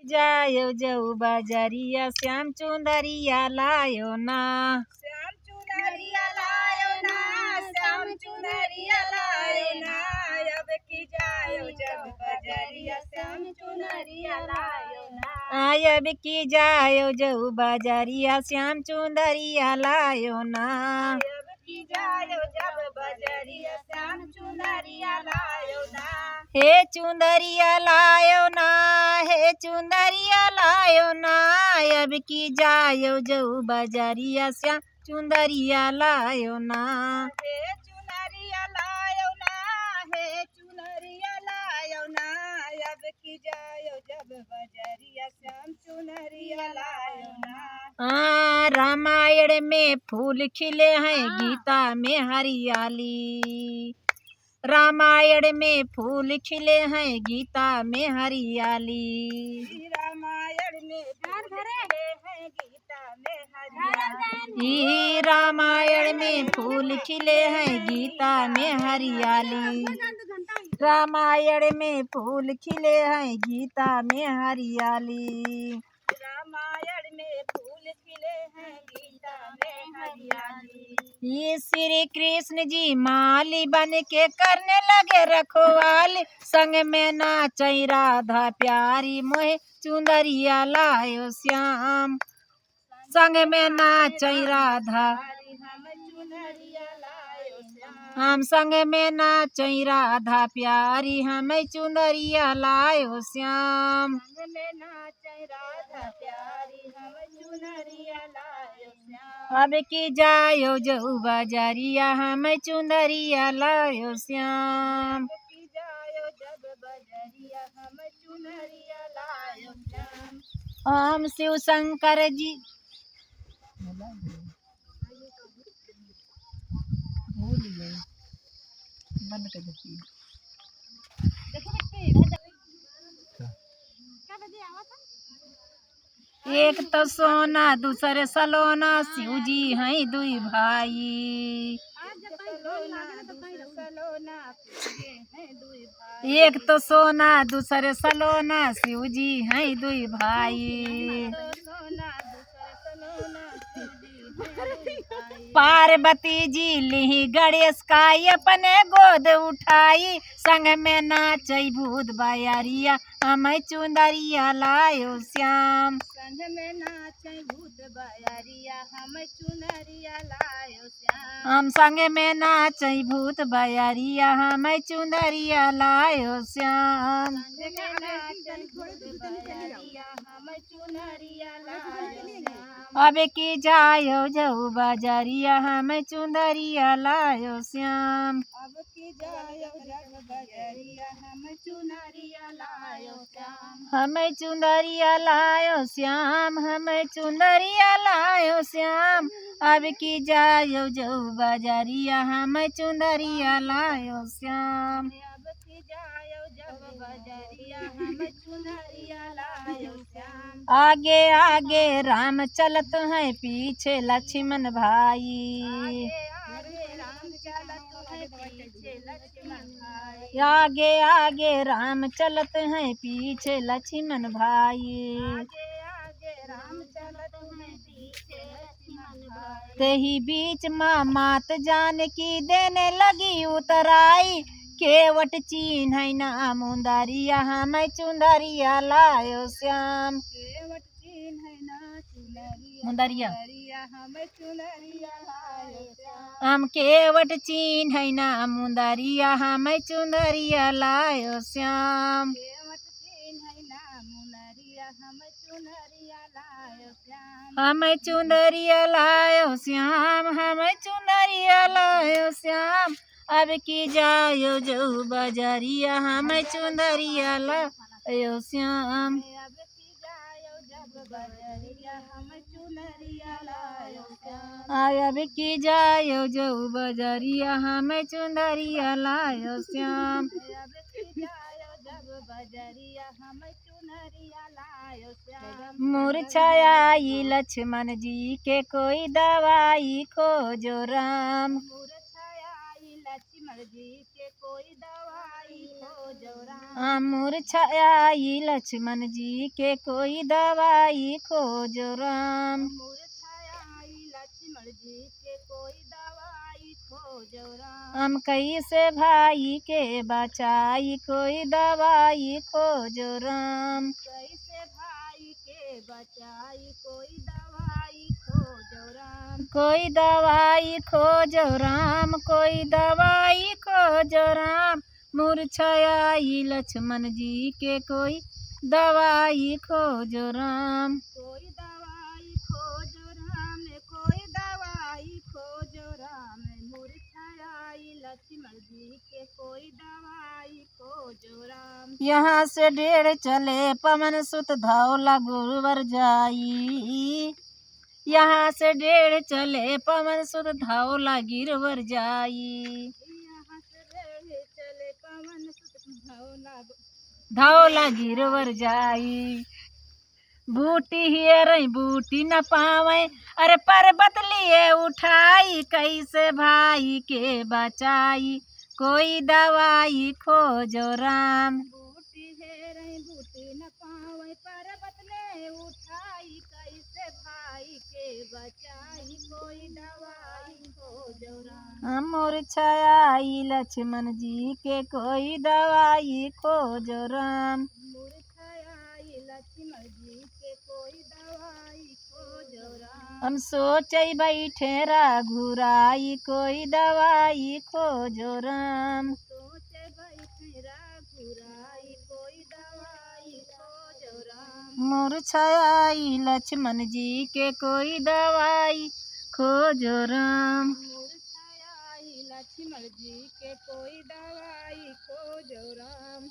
जायो जऊ बाजारिया श्याम चुंदरिया लायो ना। श्याम चुनरिया लायो ना, श्याम चुनरिया लायो ना। अब की जायो जब बजरिया श्याम चुनरिया लायो ना। अब की जायो जऊ बाजारिया श्याम चुंदरिया लायो ना। अब की जायो जब बजरिया श्याम चुनरिया लायो ना। हे चुंदरिया लायो ना, हे चुंदरिया लायो ना। अब की जायो जऊ बाजारिया श्याम चुंदरिया लायो ना। हे चुनरिया लायो ना, हे चुनरिया लायो ना। अब की जायो जब बजरिया श्याम चुनरिया लायो ना। रामायण में फूल खिले हैं, गीता में हरियाली। रामायण में फूल खिले हैं, गीता में हरियाली। रामायण में फूल खिले हैं, गीता में हरियाली। रामायण में फूल खिले हैं, गीता में हरियाली। रामायण में फूल खिले हैं, गीता में हरियाली। रामायण में फूल खिले हैं, गीता में हरियाली। ये श्री कृष्ण जी माली बन के करने लगे रखवाली। संग में नाचई राधा प्यारी, मोहे चुंदरिया लायो श्याम। संग में नाचई राधा, हम संग में नाचई राधा प्यारी, हमें चुंदरिया लायो श्याम। अब की जायो जऊ बाजारिया, हमें चुंदरिया लायो श्याम। हम शिव शंकर जी भूल गए, बंद कर देती। एक तो सोना दूसरे सलोना, शिव जी हैं दुई भाई। एक तो सोना दूसरे सलोना, शिव जी हैं दुई भाई। पार्वती जी लिही गणेश का अपने गोद उठाई। संग में नाचई भूत बायारिया, हमें चुंदरिया लायो श्याम। संग में नाचई भूत बायारिया, हमें चुनरिया लायो श्याम। हम संग में नाचई भूत बायारिया, हमें चुंदरिया लायो श्याम। संग में नाचई भूत बायारिया, हमें चुनरिया लायो श्याम। अब की जायो जऊ बाजारिया, हमें चुंदरिया लायो श्याम। अब की जायो जब बजरिया, हमें चुनरिया लायो श्याम। हमें चुंदरिया लायो श्याम, हमें चुंदरिया लायो श्याम। अब की जायो जऊ बाजारिया, हमें चुंदरिया लायो श्याम। अब की जायो जब बजरिया, हमें चुनरिया लायो श्याम। आगे आगे राम चलत हैं, पीछे लक्ष्मण भाई। आगे राम चलत है, पीछे लक्ष्मण भाई। आगे आगे राम चलत हैं, पीछे लक्ष्मण भाई। आगे राम चलत है, पीछे लक्ष्मण भाई। तेही बीच माँ मात जानकी देने लगी उतराई। केवट चिन्ह ना मुंदरिया, हमें चुंदरिया लायो श्याम। केवट चिन्ह ना चुनरिया, मुंदरिया हमें चुनरिया लायो श्याम। हम केवट चिन्ह ना मुंदरिया, हमें चुंदरिया लायो श्याम। केवट चिन्ह ना मुनरिया, हमें चुनरिया लायो श्याम। हमें चुंदरिया लायो श्याम, हमें चुंदरिया लायो श्याम। अब की जायो जऊ बाजारिया, हमें चुंदरिया लायो श्याम। अब की जायो जब बजरिया, हमें चुनरिया लायो श्याम। अब की जायो जऊ बाजारिया, हमें चुंदरिया लायो श्याम। अब की जायो जब बजरिया, हमें चुनरिया लायो श्याम। मूर्छाई लक्ष्मण जी के कोई दवाई खोजो राम। मूर्छाई लक्ष्मण जी के कोई दवाई खोजो खोजो राम। मूर्छाई लक्ष्मण जी के कोई दवाई खोजो राम। मूर्छाई लक्ष्मण जी के कोई दवाई खोजो राम। हम कैसे भाई के बचाई कोई दवाई खोजो राम। कैसे भाई के बचाई कोई दवाई खोजो राम। कोई दवाई खोजो राम, कोई दवाई खोजो राम। मूर्छाई लक्ष्मण जी के कोई दवाई खोजो राम। कोई दवाई खोजो राम, कोई दवाई खोजो राम। मूर्छाई लक्ष्मण जी के कोई दवाई खोजो राम। यहाँ से डेढ़ चले पवन सुत धौला गुरुवर जाई। यहाँ से डेढ़ चले पवन सुत धौला गिरवर जाई। यहाँ से रेढ़ चले पवन सुत धौला गिरवर जाई। बूटी हियर बूटी न पावे, अरे पर्वत लिए उठाई कैसे भाई के बचाई कोई दवाई खोजो राम। बूटी है रही बूटी न पावे, पर्वत ने उठाई कैसे भाई के बचाई कोई दवाई खोजो राम। मूर्छाई लक्ष्मण जी के कोई दवाई खोजो राम। मूर्छाई लक्ष्मण जी के कोई दवाई खोजो राम। हम सोचे बैठे रघुराई कोई दवाई खोजो राम। सोचे बैठे रघुराई कोई दवाई खोजो राम। मूर्छाई लक्ष्मण जी के कोई दवाई खोजो राम। मूर्छाई लक्ष्मण जी के कोई दवाई खोजो राम।